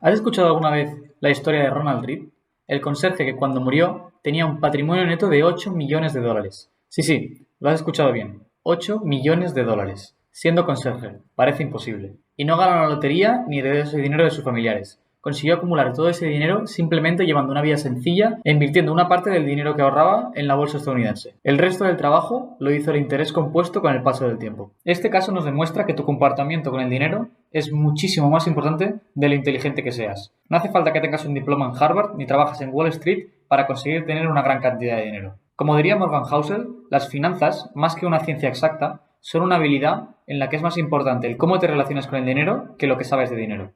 ¿Has escuchado alguna vez la historia de Ronald Read? El conserje que cuando murió tenía un patrimonio neto de 8 millones de dólares. Sí, lo has escuchado bien. 8 millones de dólares. Siendo conserje. Parece imposible. Y no ganó la lotería ni heredó ese dinero de sus familiares. Consiguió acumular todo ese dinero simplemente llevando una vida sencilla e invirtiendo una parte del dinero que ahorraba en la bolsa estadounidense. El resto del trabajo lo hizo el interés compuesto con el paso del tiempo. Este caso nos demuestra que tu comportamiento con el dinero es muchísimo más importante de lo inteligente que seas. No hace falta que tengas un diploma en Harvard ni trabajes en Wall Street para conseguir tener una gran cantidad de dinero. Como diría Morgan Housel, las finanzas, más que una ciencia exacta, son una habilidad en la que es más importante el cómo te relacionas con el dinero que lo que sabes de dinero.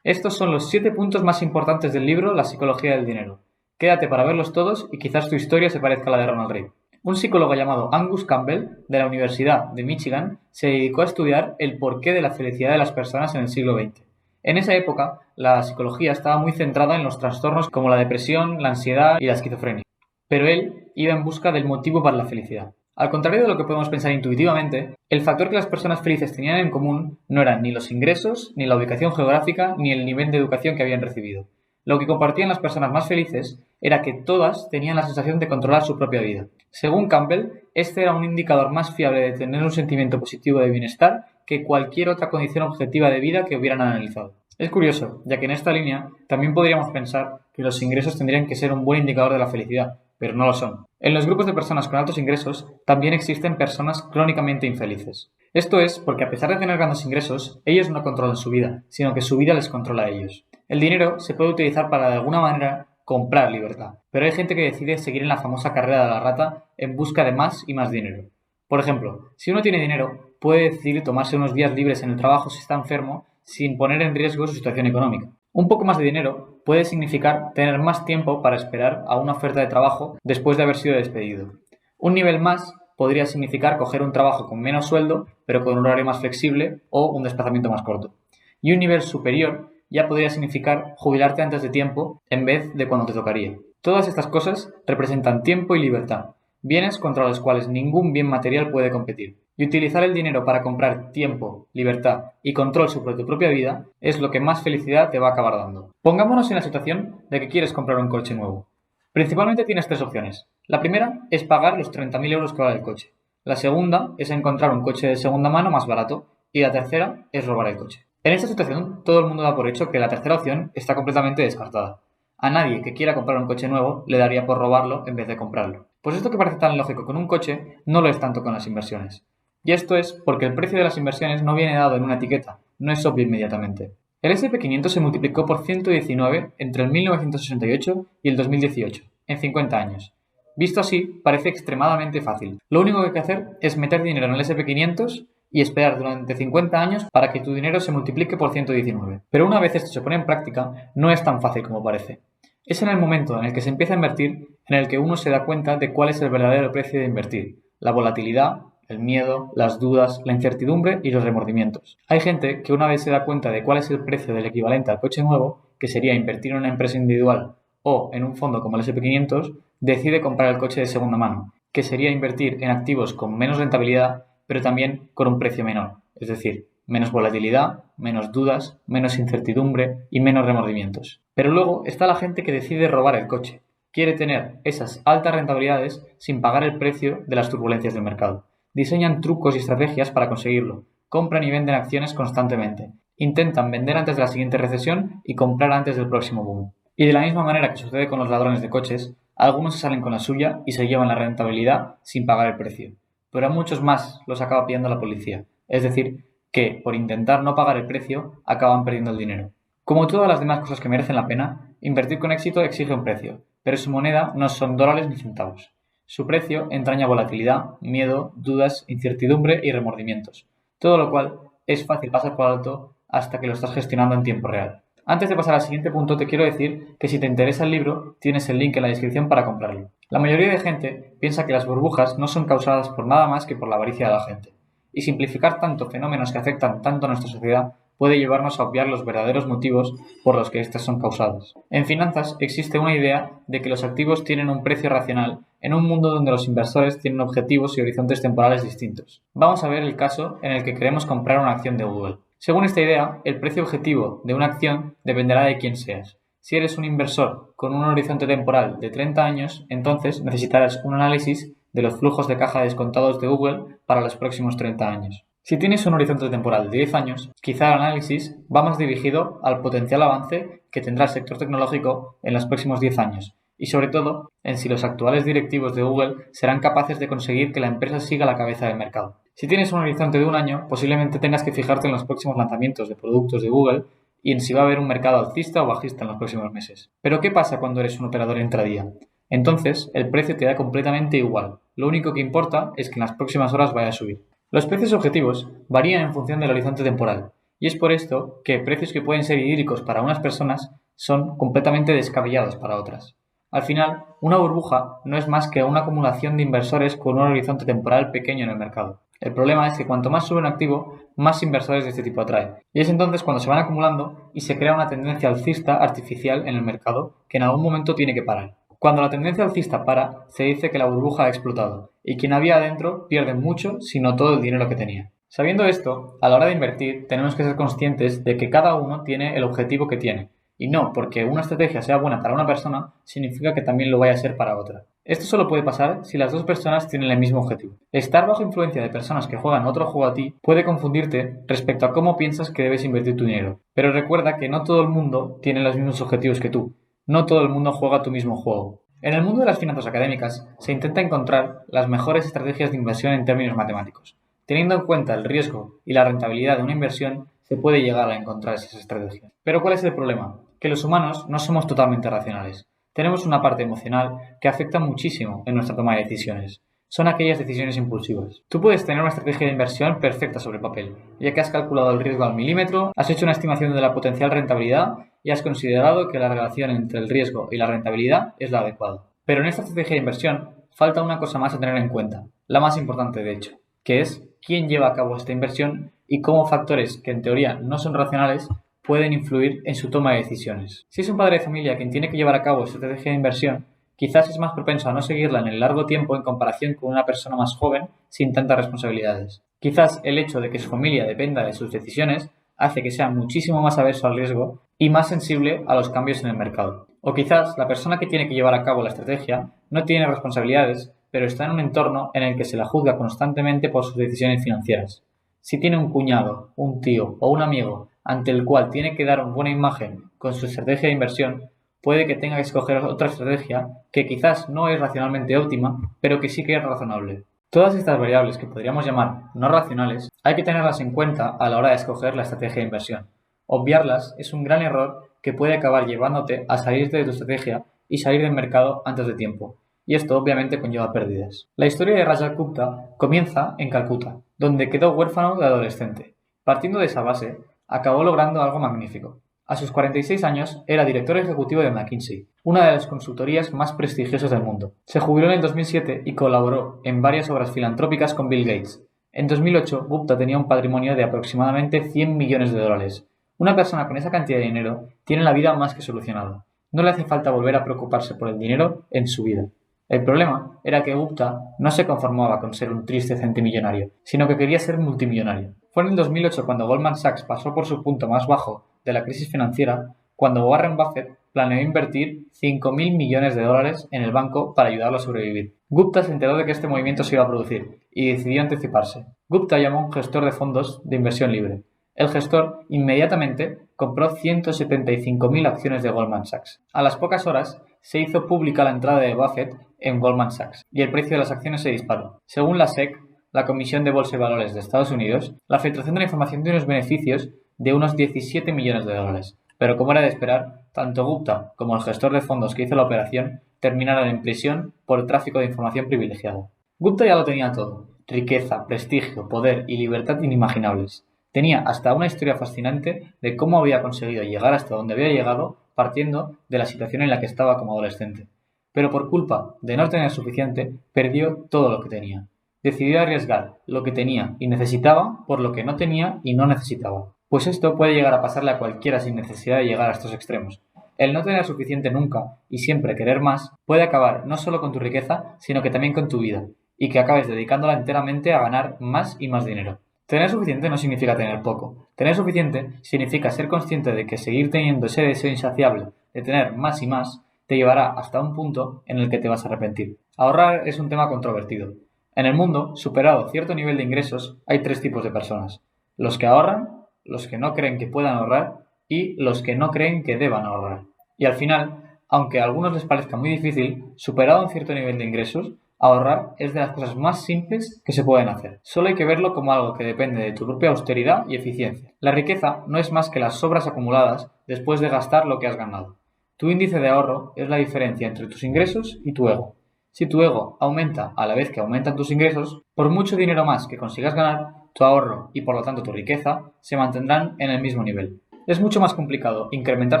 Estos son los 7 puntos más importantes del libro La psicología del dinero. Quédate para verlos todos y quizás tu historia se parezca a la de Ronald Read. Un psicólogo llamado Angus Campbell, de la Universidad de Michigan, se dedicó a estudiar el porqué de la felicidad de las personas en el siglo XX. En esa época, la psicología estaba muy centrada en los trastornos como la depresión, la ansiedad y la esquizofrenia. Pero él iba en busca del motivo para la felicidad. Al contrario de lo que podemos pensar intuitivamente, el factor que las personas felices tenían en común no eran ni los ingresos, ni la ubicación geográfica, ni el nivel de educación que habían recibido. Lo que compartían las personas más felices era que todas tenían la sensación de controlar su propia vida. Según Campbell, este era un indicador más fiable de tener un sentimiento positivo de bienestar que cualquier otra condición objetiva de vida que hubieran analizado. Es curioso, ya que en esta línea también podríamos pensar que los ingresos tendrían que ser un buen indicador de la felicidad, pero no lo son. En los grupos de personas con altos ingresos también existen personas crónicamente infelices. Esto es porque a pesar de tener grandes ingresos, ellos no controlan su vida, sino que su vida les controla a ellos. El dinero se puede utilizar para de alguna manera comprar libertad, pero hay gente que decide seguir en la famosa carrera de la rata en busca de más y más dinero. Por ejemplo, si uno tiene dinero, puede decidir tomarse unos días libres en el trabajo si está enfermo sin poner en riesgo su situación económica. Un poco más de dinero puede significar tener más tiempo para esperar a una oferta de trabajo después de haber sido despedido. Un nivel más podría significar coger un trabajo con menos sueldo, pero con un horario más flexible o un desplazamiento más corto. Y un nivel superior ya podría significar jubilarte antes de tiempo en vez de cuando te tocaría. Todas estas cosas representan tiempo y libertad, bienes contra los cuales ningún bien material puede competir. Y utilizar el dinero para comprar tiempo, libertad y control sobre tu propia vida es lo que más felicidad te va a acabar dando. Pongámonos en la situación de que quieres comprar un coche nuevo. Principalmente tienes tres opciones. La primera es pagar los 30.000 euros que vale el coche. La segunda es encontrar un coche de segunda mano más barato. Y la tercera es robar el coche. En esta situación, todo el mundo da por hecho que la tercera opción está completamente descartada. A nadie que quiera comprar un coche nuevo le daría por robarlo en vez de comprarlo. Pues esto que parece tan lógico con un coche, no lo es tanto con las inversiones. Y esto es porque el precio de las inversiones no viene dado en una etiqueta, no es obvio inmediatamente. El S&P 500 se multiplicó por 119 entre el 1968 y el 2018, en 50 años. Visto así, parece extremadamente fácil. Lo único que hay que hacer es meter dinero en el S&P 500 y esperar durante 50 años para que tu dinero se multiplique por 119. Pero una vez esto se pone en práctica, no es tan fácil como parece. Es en el momento en el que se empieza a invertir en el que uno se da cuenta de cuál es el verdadero precio de invertir, la volatilidad, el miedo, las dudas, la incertidumbre y los remordimientos. Hay gente que una vez se da cuenta de cuál es el precio del equivalente al coche nuevo, que sería invertir en una empresa individual o en un fondo como el S&P 500, decide comprar el coche de segunda mano, que sería invertir en activos con menos rentabilidad, pero también con un precio menor, es decir, menos volatilidad, menos dudas, menos incertidumbre y menos remordimientos. Pero luego está la gente que decide robar el coche. Quiere tener esas altas rentabilidades sin pagar el precio de las turbulencias del mercado. Diseñan trucos y estrategias para conseguirlo. Compran y venden acciones constantemente. Intentan vender antes de la siguiente recesión y comprar antes del próximo boom. Y de la misma manera que sucede con los ladrones de coches, algunos se salen con la suya y se llevan la rentabilidad sin pagar el precio. Pero a muchos más los acaba pillando la policía. Es decir, que por intentar no pagar el precio acaban perdiendo el dinero. Como todas las demás cosas que merecen la pena, invertir con éxito exige un precio, pero su moneda no son dólares ni centavos. Su precio entraña volatilidad, miedo, dudas, incertidumbre y remordimientos, todo lo cual es fácil pasar por alto hasta que lo estás gestionando en tiempo real. Antes de pasar al siguiente punto, te quiero decir que si te interesa el libro, tienes el link en la descripción para comprarlo. La mayoría de gente piensa que las burbujas no son causadas por nada más que por la avaricia de la gente, y simplificar tanto fenómenos que afectan tanto a nuestra sociedad puede llevarnos a obviar los verdaderos motivos por los que éstas son causadas. En finanzas existe una idea de que los activos tienen un precio racional en un mundo donde los inversores tienen objetivos y horizontes temporales distintos. Vamos a ver el caso en el que queremos comprar una acción de Google. Según esta idea, el precio objetivo de una acción dependerá de quién seas. Si eres un inversor con un horizonte temporal de 30 años, entonces necesitarás un análisis de los flujos de caja descontados de Google para los próximos 30 años. Si tienes un horizonte temporal de 10 años, quizá el análisis va más dirigido al potencial avance que tendrá el sector tecnológico en los próximos 10 años y sobre todo en si los actuales directivos de Google serán capaces de conseguir que la empresa siga a la cabeza del mercado. Si tienes un horizonte de un año, posiblemente tengas que fijarte en los próximos lanzamientos de productos de Google y en si va a haber un mercado alcista o bajista en los próximos meses. Pero ¿qué pasa cuando eres un operador intradía? Entonces, el precio te da completamente igual. Lo único que importa es que en las próximas horas vaya a subir. Los precios objetivos varían en función del horizonte temporal, y es por esto que precios que pueden ser idílicos para unas personas son completamente descabellados para otras. Al final, una burbuja no es más que una acumulación de inversores con un horizonte temporal pequeño en el mercado. El problema es que cuanto más sube un activo, más inversores de este tipo atrae. Y es entonces cuando se van acumulando y se crea una tendencia alcista artificial en el mercado que en algún momento tiene que parar. Cuando la tendencia alcista para, se dice que la burbuja ha explotado y quien había adentro pierde mucho, si no todo el dinero que tenía. Sabiendo esto, a la hora de invertir tenemos que ser conscientes de que cada uno tiene el objetivo que tiene. Y no porque una estrategia sea buena para una persona, significa que también lo vaya a ser para otra. Esto solo puede pasar si las dos personas tienen el mismo objetivo. Estar bajo influencia de personas que juegan otro juego a ti puede confundirte respecto a cómo piensas que debes invertir tu dinero. Pero recuerda que no todo el mundo tiene los mismos objetivos que tú. No todo el mundo juega tu mismo juego. En el mundo de las finanzas académicas se intenta encontrar las mejores estrategias de inversión en términos matemáticos. Teniendo en cuenta el riesgo y la rentabilidad de una inversión, se puede llegar a encontrar esas estrategias. Pero ¿cuál es el problema? Que los humanos no somos totalmente racionales. Tenemos una parte emocional que afecta muchísimo en nuestra toma de decisiones. Son aquellas decisiones impulsivas. Tú puedes tener una estrategia de inversión perfecta sobre el papel, ya que has calculado el riesgo al milímetro, has hecho una estimación de la potencial rentabilidad y has considerado que la relación entre el riesgo y la rentabilidad es la adecuada. Pero en esta estrategia de inversión falta una cosa más a tener en cuenta, la más importante de hecho, que es quién lleva a cabo esta inversión y cómo factores que en teoría no son racionales pueden influir en su toma de decisiones. Si es un padre de familia quien tiene que llevar a cabo esta estrategia de inversión, quizás es más propenso a no seguirla en el largo tiempo en comparación con una persona más joven sin tantas responsabilidades. Quizás el hecho de que su familia dependa de sus decisiones hace que sea muchísimo más averso al riesgo y más sensible a los cambios en el mercado. O quizás la persona que tiene que llevar a cabo la estrategia no tiene responsabilidades, pero está en un entorno en el que se la juzga constantemente por sus decisiones financieras. Si tiene un cuñado, un tío o un amigo ante el cual tiene que dar una buena imagen con su estrategia de inversión, puede que tenga que escoger otra estrategia que quizás no es racionalmente óptima, pero que sí que es razonable. Todas estas variables que podríamos llamar no racionales hay que tenerlas en cuenta a la hora de escoger la estrategia de inversión. Obviarlas es un gran error que puede acabar llevándote a salirte de tu estrategia y salir del mercado antes de tiempo. Y esto obviamente conlleva pérdidas. La historia de Rajat Gupta comienza en Calcuta, donde quedó huérfano de adolescente. Partiendo de esa base, acabó logrando algo magnífico. A sus 46 años era director ejecutivo de McKinsey, una de las consultorías más prestigiosas del mundo. Se jubiló en el 2007 y colaboró en varias obras filantrópicas con Bill Gates. En 2008, Gupta tenía un patrimonio de aproximadamente 100 millones de dólares. Una persona con esa cantidad de dinero tiene la vida más que solucionada. No le hace falta volver a preocuparse por el dinero en su vida. El problema era que Gupta no se conformaba con ser un triste centimillonario, sino que quería ser multimillonario. Fue en el 2008 cuando Goldman Sachs pasó por su punto más bajo de la crisis financiera, cuando Warren Buffett planeó invertir 5.000 millones de dólares en el banco para ayudarlo a sobrevivir. Gupta se enteró de que este movimiento se iba a producir y decidió anticiparse. Gupta llamó a un gestor de fondos de inversión libre. El gestor inmediatamente compró 175.000 acciones de Goldman Sachs. A las pocas horas se hizo pública la entrada de Buffett en Goldman Sachs y el precio de las acciones se disparó. Según la SEC, la Comisión de Bolsa y Valores de Estados Unidos, la filtración de la información tiene unos beneficios de unos 17 millones de dólares. Pero como era de esperar, tanto Gupta como el gestor de fondos que hizo la operación terminaron en prisión por tráfico de información privilegiada. Gupta ya lo tenía todo: riqueza, prestigio, poder y libertad inimaginables. Tenía hasta una historia fascinante de cómo había conseguido llegar hasta donde había llegado partiendo de la situación en la que estaba como adolescente. Pero por culpa de no tener suficiente, perdió todo lo que tenía. Decidió arriesgar lo que tenía y necesitaba por lo que no tenía y no necesitaba. Pues esto puede llegar a pasarle a cualquiera sin necesidad de llegar a estos extremos. El no tener suficiente nunca y siempre querer más puede acabar no solo con tu riqueza, sino que también con tu vida, y que acabes dedicándola enteramente a ganar más y más dinero. Tener suficiente no significa tener poco. Tener suficiente significa ser consciente de que seguir teniendo ese deseo insaciable de tener más y más te llevará hasta un punto en el que te vas a arrepentir. Ahorrar es un tema controvertido. En el mundo, superado cierto nivel de ingresos, hay tres tipos de personas: los que ahorran, los que no creen que puedan ahorrar y los que no creen que deban ahorrar. Y al final, aunque a algunos les parezca muy difícil, superado un cierto nivel de ingresos, ahorrar es de las cosas más simples que se pueden hacer. Solo hay que verlo como algo que depende de tu propia austeridad y eficiencia. La riqueza no es más que las sobras acumuladas después de gastar lo que has ganado. Tu índice de ahorro es la diferencia entre tus ingresos y tu ego. Si tu ego aumenta a la vez que aumentan tus ingresos, por mucho dinero más que consigas ganar, tu ahorro y por lo tanto tu riqueza se mantendrán en el mismo nivel. Es mucho más complicado incrementar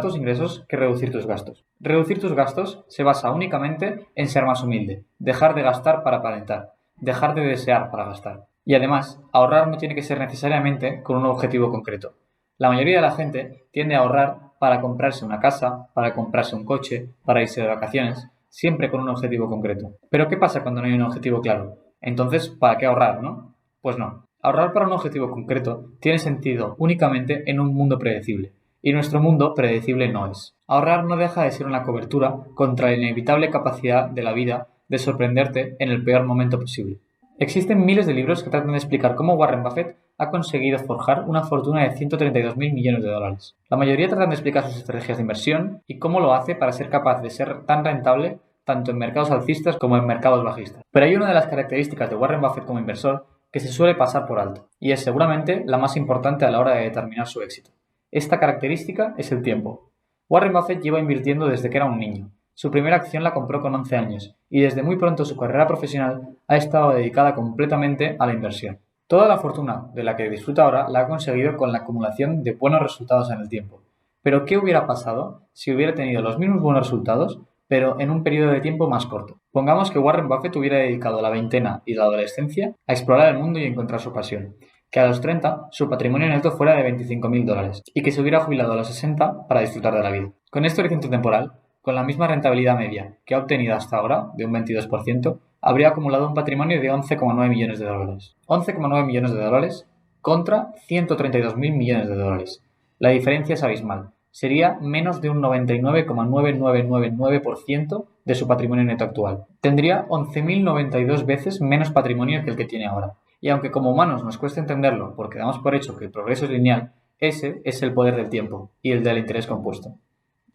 tus ingresos que reducir tus gastos. Reducir tus gastos se basa únicamente en ser más humilde, dejar de gastar para aparentar, dejar de desear para gastar. Y además, ahorrar no tiene que ser necesariamente con un objetivo concreto. La mayoría de la gente tiende a ahorrar para comprarse una casa, para comprarse un coche, para irse de vacaciones, siempre con un objetivo concreto. Pero ¿qué pasa cuando no hay un objetivo claro? Entonces, ¿para qué ahorrar, no? Pues no. Ahorrar para un objetivo concreto tiene sentido únicamente en un mundo predecible, y nuestro mundo predecible no es. Ahorrar no deja de ser una cobertura contra la inevitable capacidad de la vida de sorprenderte en el peor momento posible. Existen miles de libros que tratan de explicar cómo Warren Buffett ha conseguido forjar una fortuna de 132.000 millones de dólares. La mayoría tratan de explicar sus estrategias de inversión y cómo lo hace para ser capaz de ser tan rentable tanto en mercados alcistas como en mercados bajistas. Pero hay una de las características de Warren Buffett como inversor que se suele pasar por alto, y es seguramente la más importante a la hora de determinar su éxito. Esta característica es el tiempo. Warren Buffett lleva invirtiendo desde que era un niño. Su primera acción la compró con 11 años, y desde muy pronto su carrera profesional ha estado dedicada completamente a la inversión. Toda la fortuna de la que disfruta ahora la ha conseguido con la acumulación de buenos resultados en el tiempo. Pero ¿qué hubiera pasado si hubiera tenido los mismos buenos resultados, pero en un periodo de tiempo más corto? Pongamos que Warren Buffett hubiera dedicado la veintena y la adolescencia a explorar el mundo y encontrar su pasión, que a los 30 su patrimonio neto fuera de 25.000 dólares y que se hubiera jubilado a los 60 para disfrutar de la vida. Con este horizonte temporal, con la misma rentabilidad media que ha obtenido hasta ahora, de un 22%, habría acumulado un patrimonio de 11,9 millones de dólares. 11,9 millones de dólares contra 132.000 millones de dólares. La diferencia es abismal. Sería menos de un 99,9999% de su patrimonio neto actual. Tendría 11.092 veces menos patrimonio que el que tiene ahora. Y aunque como humanos nos cuesta entenderlo porque damos por hecho que el progreso es lineal, ese es el poder del tiempo y el del interés compuesto.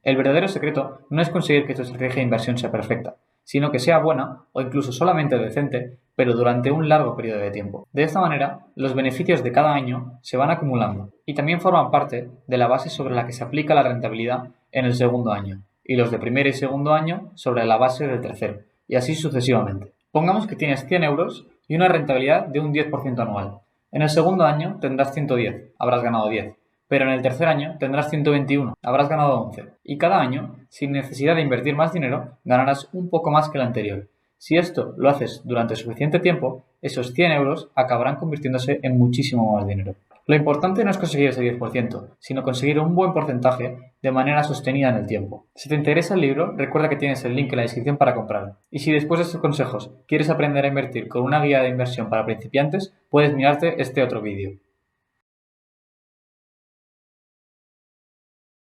El verdadero secreto no es conseguir que tu estrategia de inversión sea perfecta, sino que sea buena o incluso solamente decente, pero durante un largo periodo de tiempo. De esta manera, los beneficios de cada año se van acumulando y también forman parte de la base sobre la que se aplica la rentabilidad en el segundo año, y los de primer y segundo año sobre la base del tercero, y así sucesivamente. Pongamos que tienes 100 euros y una rentabilidad de un 10% anual. En el segundo año tendrás 110, habrás ganado 10. Pero en el tercer año tendrás 121, habrás ganado 11. Y cada año, sin necesidad de invertir más dinero, ganarás un poco más que el anterior. Si esto lo haces durante suficiente tiempo, esos 100 euros acabarán convirtiéndose en muchísimo más dinero. Lo importante no es conseguir ese 10%, sino conseguir un buen porcentaje de manera sostenida en el tiempo. Si te interesa el libro, recuerda que tienes el link en la descripción para comprarlo. Y si después de estos consejos quieres aprender a invertir con una guía de inversión para principiantes, puedes mirarte este otro vídeo.